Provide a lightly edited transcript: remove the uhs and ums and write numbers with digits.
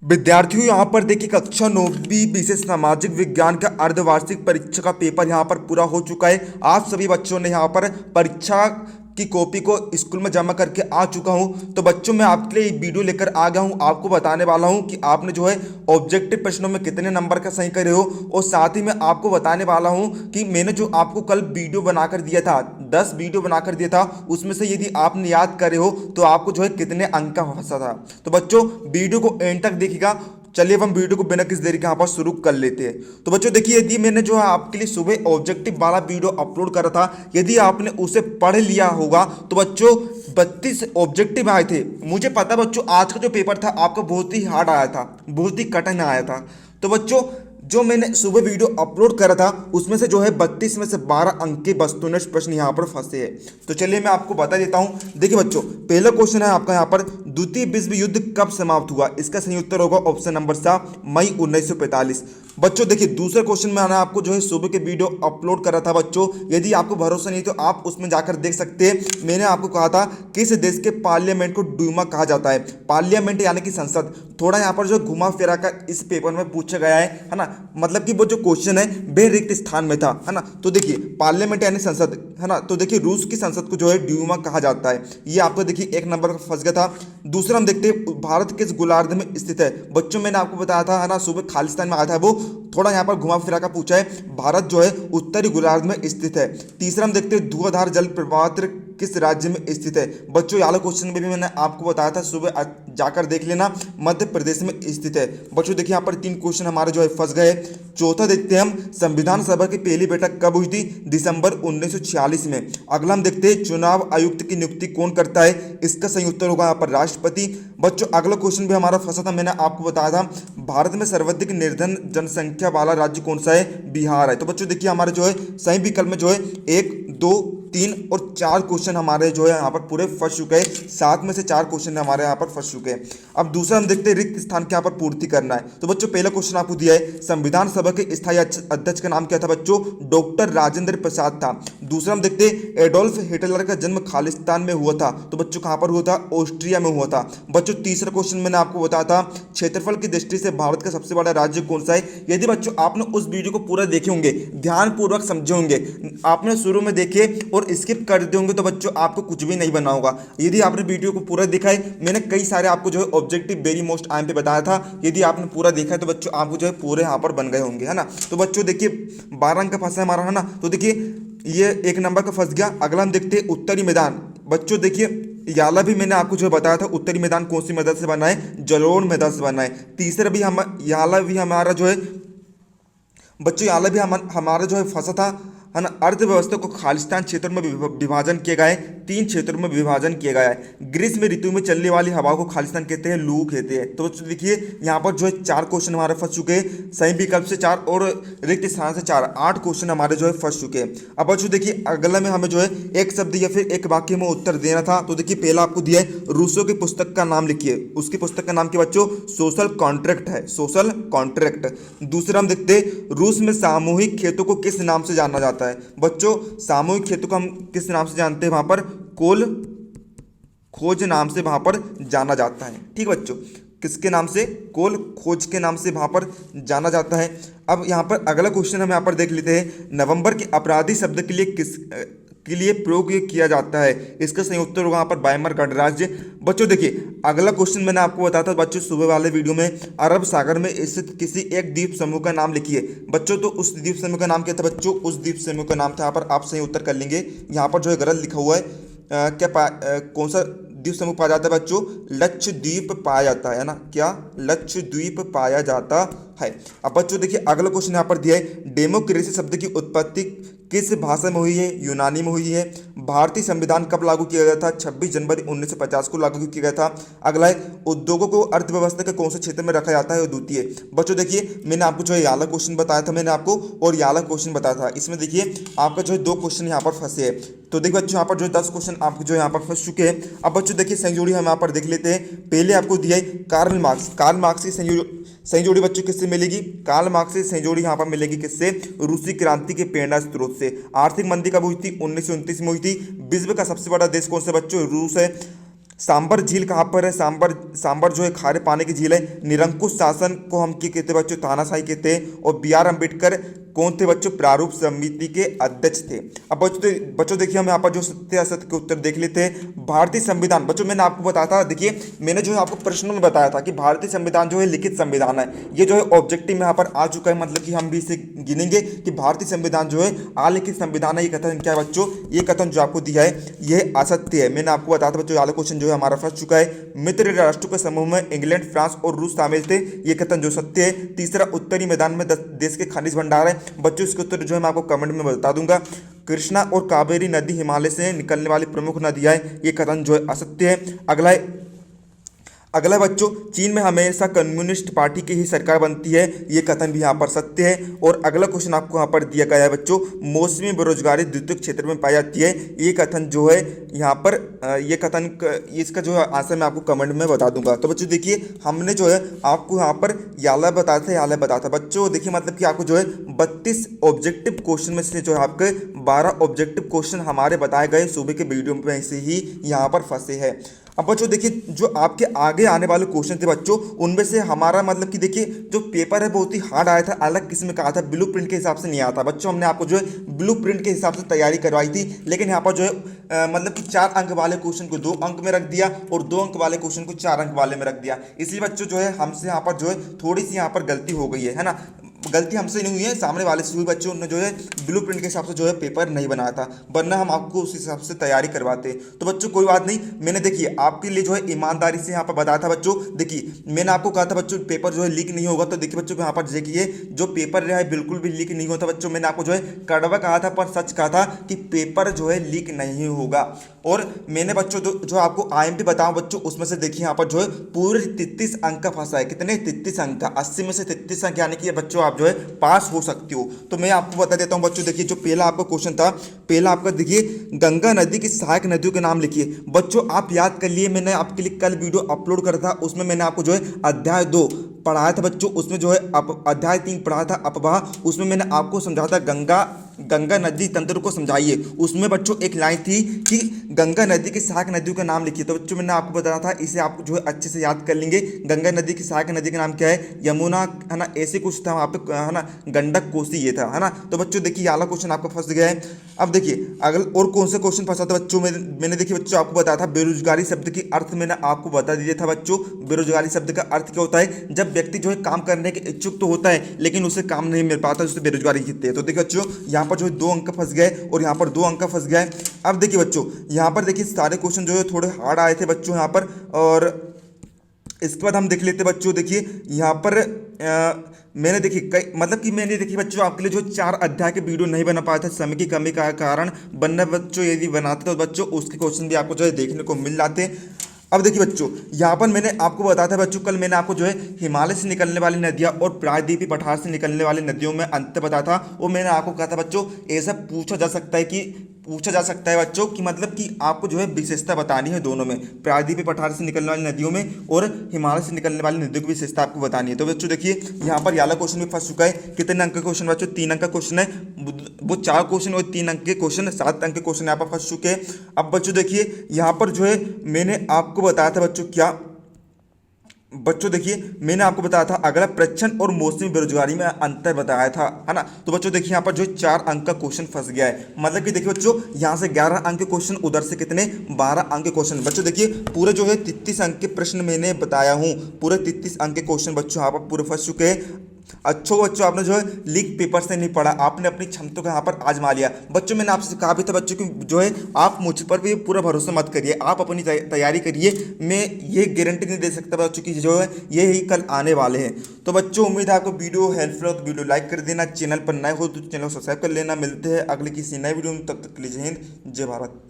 विद्यार्थियों यहाँ पर देखिए कक्षा 9वीं विषय सामाजिक विज्ञान का अर्धवार्षिक परीक्षा का पेपर यहाँ पर पूरा हो चुका है। आप सभी बच्चों ने यहाँ पर परीक्षा की कॉपी को स्कूल में जमा करके आ चुका हूँ। तो बच्चों मैं आपके लिए वीडियो लेकर आ गया हूँ। आपको बताने वाला हूँ कि आपने जो है ऑब्जेक्टिव प्रश्नों में कितने नंबर का सही करे हो, और साथ ही मैं आपको बताने वाला हूँ कि मैंने जो आपको कल वीडियो बनाकर दिया था, 10 वीडियो बनाकर दिया था, उसमें से यदि आपने याद करे हो तो आपको जो है कितने अंक का फंसा था। तो बच्चों वीडियो को एंड तक देखिएगा। चलिए अब हम वीडियो को बिना किसी देरी के यहाँ पर शुरू कर लेते हैं। तो बच्चों देखिए, यदि मैंने जो है आपके लिए सुबह ऑब्जेक्टिव वाला वीडियो अपलोड करा था, यदि आपने उसे पढ़ लिया होगा तो बच्चों 32 ऑब्जेक्टिव आए थे। मुझे पता बच्चों आज का जो पेपर था आपका बहुत ही हार्ड आया था, बहुत ही कठिन आया था। तो बच्चों जो मैंने सुबह वीडियो अपलोड करा था उसमें से जो है 32 में से 12 अंक के वस्तुनिष्ठ प्रश्न यहाँ पर फंसे हैं। तो चलिए मैं आपको बता देता हूँ। देखिए बच्चों, पहला क्वेश्चन है आपका यहाँ पर, द्वितीय विश्व युद्ध कब समाप्त हुआ? इसका सही उत्तर होगा ऑप्शन नंबर सा, मई 1945। बच्चों देखिए, दूसरे क्वेश्चन में आना आपको जो है सुबह के वीडियो अपलोड करा था बच्चों। यदि आपको भरोसा नहीं तो आप उसमें जाकर देख सकते हैं। मैंने आपको कहा था किस देश के पार्लियामेंट को डूमा कहा जाता है? पार्लियामेंट यानी कि संसद। थोड़ा यहाँ पर जो घुमा फिरा कर इस पेपर में पूछा गया है ना, मतलब कि वो जो क्वेश्चन है वे रिक्त स्थान में था, है ना। तो देखिए पार्लियामेंट यानी संसद, है ना। तो देखिए रूस की संसद को जो है ड्यूमा कहा जाता है। ये आपको देखिए एक नंबर का फंस गया था। दूसरा हम देखते हैं, भारत किस गोलार्ध में स्थित है? बच्चों मैंने आपको बताया था, है ना, सुबह खालिस्तान में आया था वो। थोड़ा यहाँ पर घुमा फिरा का पूछा है। भारत जो है उत्तरी गोलार्ध में स्थित है। तीसरा हम देखते हैं, धुआंधार जल प्रवाह किस राज्य में स्थित है? बच्चों ये वाला क्वेश्चन में भी मैंने आपको बताया था, सुबह जाकर देख लेना, मध्य प्रदेश में स्थित है। बच्चों देखिए यहाँ पर 3 क्वेश्चन हमारे जो है फंस गए। चौथा देखते हैं हम, संविधान सभा की पहली बैठक कब हुई थी? दिसंबर 1946 में। अगला हम देखते हैं, चुनाव आयुक्त की नियुक्ति कौन करता है? इसका सही उत्तर होगा यहाँ पर राष्ट्रपति। बच्चों अगला क्वेश्चन भी हमारा फंसा था, मैंने आपको बताया था, भारत में सर्वाधिक निर्धन जनसंख्या वाला राज्य कौन सा है? बिहार है। तो बच्चों देखिए हमारे जो है सही विकल्प में जो है 1, 2, 3 और 4 क्वेश्चन हमारे जो है यहाँ पर पूरे फंस चुके हैं। 7 में से 4 क्वेश्चन हमारे यहाँ पर फंस चुके हैं। अब दूसरा हम देखते हैं, रिक्त स्थान के यहाँ पर पूर्ति करना है। तो बच्चों पहला क्वेश्चन आपको दिया है, संविधान सभा के स्थायी अध्यक्ष का नाम क्या था? बच्चों डॉक्टर राजेंद्र प्रसाद था। दूसरा हम देखते हैं, एडोल्फ हिटलर का जन्म खालिस्तान में हुआ था। तो बच्चों कहाँ पर हुआ था? ऑस्ट्रिया में हुआ था। बच्चों तीसरा क्वेश्चन मैंने आपको बताया था, क्षेत्रफल की दृष्टि से भारत का सबसे बड़ा राज्य कौन सा है? यदि बच्चों आपने उस वीडियो को पूरा देखे होंगे, ध्यानपूर्वक समझे होंगे, आपने शुरू में देखे और स्किप कर दिए होंगे तो बच्चों आपको कुछ भी नहीं बना होगा। यदि आपने वीडियो को पूरा देखा है, मैंने कई सारे आपको जो है ऑब्जेक्टिव वेरी मोस्ट आईएम पे बताया था, यदि आपने पूरा देखा है तो बच्चों आपको जो है पूरे यहाँ पर बन गए होंगे, है ना। तो बच्चों देखिए 12 अंक का फंसा है हमारा, है ना। तो देखिए ये 1 नंबर का फंस गया। अगला हम देखते हैं, उत्तरी मैदान। बच्चों देखिए याला भी मैंने आपको जो है बताया था, उत्तरी मैदान कौन सी मैदान से बना है? जलोढ़ मैदान से बना है। तीसरा भी हम याला भी हमारा जो है बच्चों, याला भी हमारा जो है फंसा था, है ना। अर्थव्यवस्था को खालिस्तान क्षेत्रों में विभाजन किया गया है, 3 क्षेत्रों में विभाजन किया गया है। ग्रीष्म ऋतु में चलने वाली हवा को खालिस्तान कहते हैं, लू कहते हैं। तो बच्चों देखिए यहाँ पर जो है 4 क्वेश्चन हमारे फंस चुके हैं, सही विकल्प से 4 और रिक्त स्थान से 4, 8 क्वेश्चन हमारे जो है फंस चुके हैं। अब बच्चों देखिए अगला में हमें जो है एक शब्द या फिर एक वाक्य में उत्तर देना था। तो देखिए पहला आपको दिया है, रूसो की पुस्तक का नाम लिखिए। उसकी पुस्तक का नाम क्या बच्चों? सोशल कॉन्ट्रैक्ट है, सोशल कॉन्ट्रैक्ट। दूसरा हम देखते हैं, रूस में सामूहिक खेतों को किस नाम से जाना जाता है? बच्चों सामूहिक खेतों को हम किस नाम से जानते हैं? वहां पर कोल खोज नाम से वहां पर जाना जाता है। ठीक बच्चों, किसके नाम से? कोल खोज के नाम से वहां पर जाना जाता है। अब यहाँ पर अगला क्वेश्चन हम यहाँ पर देख लेते हैं, नवंबर के अपराधी शब्द के लिए प्रयोग किया जाता है? इसका सही उत्तर होगा यहाँ पर बायमर गणराज्य। बच्चों देखिए अगला क्वेश्चन मैंने आपको बताया था बच्चों सुबह वाले वीडियो में, अरब सागर में स्थित किसी एक द्वीप समूह का नाम लिखिए। बच्चों तो उस द्वीप समूह का नाम क्या था? बच्चों उस द्वीप समूह का नाम था, यहाँ पर आप सही उत्तर कर लेंगे। यहाँ पर जो है गलत लिखा हुआ है, कौन सा द्वीप समूह पाया जाता है? बच्चों लक्षद्वीप पाया जाता है ना। क्या? लक्षद्वीप पाया जाता है। अब बच्चों देखिए अगला क्वेश्चन यहाँ पर दिया है, डेमोक्रेसी शब्द की उत्पत्ति किस भाषा में हुई है? यूनानी में हुई है। भारतीय संविधान कब लागू किया गया था? 26 जनवरी 1950 को लागू किया गया था। अगला है, उद्योगों को अर्थव्यवस्था के कौन से क्षेत्र में रखा जाता है? द्वितीय। बच्चों देखिए मैंने आपको जो है याला क्वेश्चन बताया था मैंने आपको, और याला क्वेश्चन बताया था। इसमें देखिए आपका जो है 2 क्वेश्चन यहाँ पर फंसे हैं। तो देखिए बच्चों यहाँ पर जो 10 क्वेश्चन आपके जो यहाँ पर फंस चुके हैं। अब बच्चों देखिए सही जोड़ी हम यहाँ पर देख लेते हैं। पहले आपको दिया है कार्ल मार्क्स। कार्ल मार्क्स की सही जोड़ी बच्चों किससे मिलेगी? कार्ल मार्क्स से सही जोड़ी यहाँ पर मिलेगी किससे? रूसी क्रांति के प्रेरणा स्रोत से। आर्थिक मंदी कब हुई थी? 1929 में हुई थी। विश्व का सबसे बड़ा देश कौन सा बच्चों? रूस है। सांबर झील कहाँ पर है? सांबर सांबर जो है खारे पानी की झील है। निरंकुश शासन को हम क्या कहते हैं बच्चों? तानाशाही कहते हैं। और बी आर अम्बेडकर कौन थे बच्चों? प्रारूप समिति के अध्यक्ष थे। अब बच्चों देखिए हम यहाँ पर जो सत्य असत्य के उत्तर देख लेते हैं। भारतीय संविधान बच्चों मैंने आपको बताया था, देखिए मैंने जो है आपको प्रश्नों में बताया था कि भारतीय संविधान जो है लिखित संविधान है। ये जो है ऑब्जेक्टिव में यहाँ पर आ चुका है, मतलब कि हम भी इसे गिनेंगे कि भारतीय संविधान जो है अलिखित संविधान है। ये कथन क्या है बच्चों? ये कथन जो आपको दिया है यह असत्य है। मैंने आपको बताया था बच्चों, वाला क्वेश्चन जो है हमारा फंस चुका है। मित्र राष्ट्रों के समूह में इंग्लैंड, फ्रांस और रूस शामिल थे। ये कथन जो सत्य है। तीसरा, उत्तरी मैदान में 10 देश के खनिज भंडार है। बच्चों इसके उत्तर जो है मैं आपको कमेंट में बता दूंगा। कृष्णा और कावेरी नदी हिमालय से निकलने वाली प्रमुख नदियां है। ये कथन जो है असत्य है। अगला बच्चों, चीन में हमेशा कम्युनिस्ट पार्टी की ही सरकार बनती है। ये कथन भी यहाँ पर सत्य है। और अगला क्वेश्चन आपको यहाँ पर दिया गया है बच्चों, मौसमी बेरोजगारी द्वितीयक क्षेत्र में पाई जाती है। ये कथन जो है यहाँ पर ये कथन इसका जो है आंसर मैं आपको कमेंट में बता दूंगा। तो बच्चों देखिए हमने जो है आपको यहाँ पर याला बताया था बच्चों। देखिए मतलब कि आपको जो है 32 ऑब्जेक्टिव क्वेश्चन में से जो है आपके 12 ऑब्जेक्टिव क्वेश्चन हमारे बताए गए सुबह के वीडियो में से ही यहाँ पर फंसे हैं। अब बच्चों देखिए जो आपके आगे आने वाले क्वेश्चन थे बच्चों, उनमें से हमारा मतलब कि देखिए जो पेपर है बहुत ही हार्ड आया था, अलग किस्म का आया था, ब्लू प्रिंट के हिसाब से नहीं आता बच्चों। हमने आपको जो है ब्लू प्रिंट के हिसाब से तैयारी करवाई थी, लेकिन यहाँ पर जो है मतलब कि 4 अंक वाले क्वेश्चन को 2 अंक में रख दिया और 2 अंक वाले क्वेश्चन को 4 अंक वाले में रख दिया। इसलिए बच्चों जो है हमसे यहाँ पर जो है थोड़ी सी यहाँ पर गलती हो गई है ना। गलती हमसे नहीं हुई है, सामने वाले से हुई। बच्चों ने जो है ब्लू प्रिंट के हिसाब से जो है पेपर नहीं बनाया था, वरना हम आपको उस हिसाब से तैयारी करवाते। तो बच्चों कोई बात नहीं, मैंने देखिए आपके लिए जो है ईमानदारी से यहाँ पर बताया था बच्चों। देखिए मैंने आपको कहा था बच्चों पेपर जो है लीक नहीं होगा, तो देखिए बच्चों यहाँ पर देखिए जो पेपर रहा है बिल्कुल भी लीक नहीं होता बच्चों। मैंने आपको जो है कड़वा कहा था पर सच कहा था कि पेपर जो है लीक नहीं होगा। और मैंने बच्चों जो आपको IMP बताऊं बच्चों, उसमें से देखिए यहाँ पर जो है पूरे 33 अंक का फंसा है। कितने? 33 अंक का। 80 में से 33 अंक, यानी कि बच्चों आप जो है पास हो सकते हो। तो मैं आपको बता देता हूं बच्चों, देखिए जो पहला आपका क्वेश्चन था, पहला आपका देखिए गंगा नदी की सहायक नदियों के नाम लिखिए। बच्चों आप याद कर लिए, मैंने आपके लिए कल वीडियो अपलोड करा था, उसमें मैंने आपको जो है अध्याय 2 पढ़ाया था बच्चों। उसमें जो है अध्याय 3 पढ़ाया था अपवाह, उसमें मैंने आपको समझाया था गंगा नदी तंत्र को समझाइए। उसमें बच्चों एक लाइन थी कि गंगा नदी की सहायक नदियों का नाम लिखिए। तो बच्चों मैंने आपको बताया था, इसे आप जो है अच्छे से याद कर लेंगे। गंगा नदी की सहायक नदी का नाम क्या है? यमुना, है ना, ऐसे कुछ था वहाँ पे, है ना, गंडक, कोसी, ये था, है ना। तो बच्चों देखिए आला क्वेश्चन आपका फंस गया है। अब देखिए अगल और कौन सा क्वेश्चन फंसा था बच्चों? मैंने देखिए बच्चों आपको बताया था बेरोजगारी शब्द की अर्थ मैंने आपको बता दिया था बच्चों। बेरोजगारी शब्द का अर्थ क्या होता है? जब व्यक्ति जो है काम करने के इच्छुक तो होता है लेकिन उसे काम नहीं मिल पाता, उसे बेरोजगारी कहते हैं। तो देखिए बच्चों यहाँ पर जो है 2 अंक फंस गए और यहाँ पर 2 अंक फंस गए। अब देखिए बच्चों यहाँ पर देखिए सारे क्वेश्चन जो है थोड़े हार्ड आए थे बच्चों यहाँ पर। और इसके बाद हम देख लेते बच्चों, देखिए यहाँ पर मैंने देखिए कई मतलब कि मैंने देखिए बच्चों आपके लिए जो 4 अध्याय के वीडियो नहीं बना पाया था समय की कमी का कारण, वरना बच्चों यदि बनाते तो बच्चों उसके क्वेश्चन भी आपको जो है देखने को मिल जाते। अब देखिए बच्चों यहाँ पर मैंने आपको बताया था बच्चों, कल मैंने आपको जो है हिमालय से निकलने वाली नदियाँ और प्रायद्वीपीय पठार से निकलने वाली नदियों में अंतर बताया था। और मैंने आपको कहा था बच्चों ऐसा पूछा जा सकता है बच्चों कि मतलब कि आपको जो है विशेषता बतानी है दोनों में, प्रायद्वीपीय पठार से निकलने वाली नदियों में और हिमालय से निकलने वाली नदियों की विशेषता आपको बतानी है। तो बच्चों देखिए यहाँ पर याला क्वेश्चन भी फंस चुका है। कितने अंक का क्वेश्चन बच्चों? 3 अंक का क्वेश्चन है। वो 4 क्वेश्चन और 3 अंक के क्वेश्चन, 7 अंक के क्वेश्चन यहाँ पर फंस चुके हैं। अब बच्चों देखिए यहाँ पर जो है मैंने आपको बताया था बच्चों क्या? बच्चों देखिए मैंने आपको बताया था अगला प्रच्छन्न और मौसमी बेरोजगारी में अंतर बताया था, है ना। तो बच्चों देखिए यहाँ पर जो 4 अंक का क्वेश्चन फंस गया है। मतलब कि देखिए बच्चों यहाँ से 11 अंक के क्वेश्चन, उधर से कितने? 12 अंक के क्वेश्चन। बच्चों देखिए पूरे जो है 33 अंक के प्रश्न मैंने बताया हूँ, पूरे 33 अंक के क्वेश्चन बच्चों यहाँ पर पूरे फंस चुके हैं। अच्छो बच्चों आपने जो है लीक पेपर से नहीं पढ़ा, आपने अपनी क्षमता को यहाँ पर आजमा लिया। बच्चों मैंने आपसे कहा भी था बच्चों कि जो है आप मुझ पर भी पूरा भरोसा मत करिए, आप अपनी तैयारी करिए। मैं ये गारंटी नहीं दे सकता बच्चों की जो है ये ही कल आने वाले हैं। तो बच्चों उम्मीद है आपको वीडियो हेल्पफुल हो तो वीडियो लाइक कर देना, चैनल पर नए हो तो चैनल को सब्सक्राइब कर लेना। मिलते हैं अगले किसी नए वीडियो में, तब तक के लिए जय हिंद, जय भारत।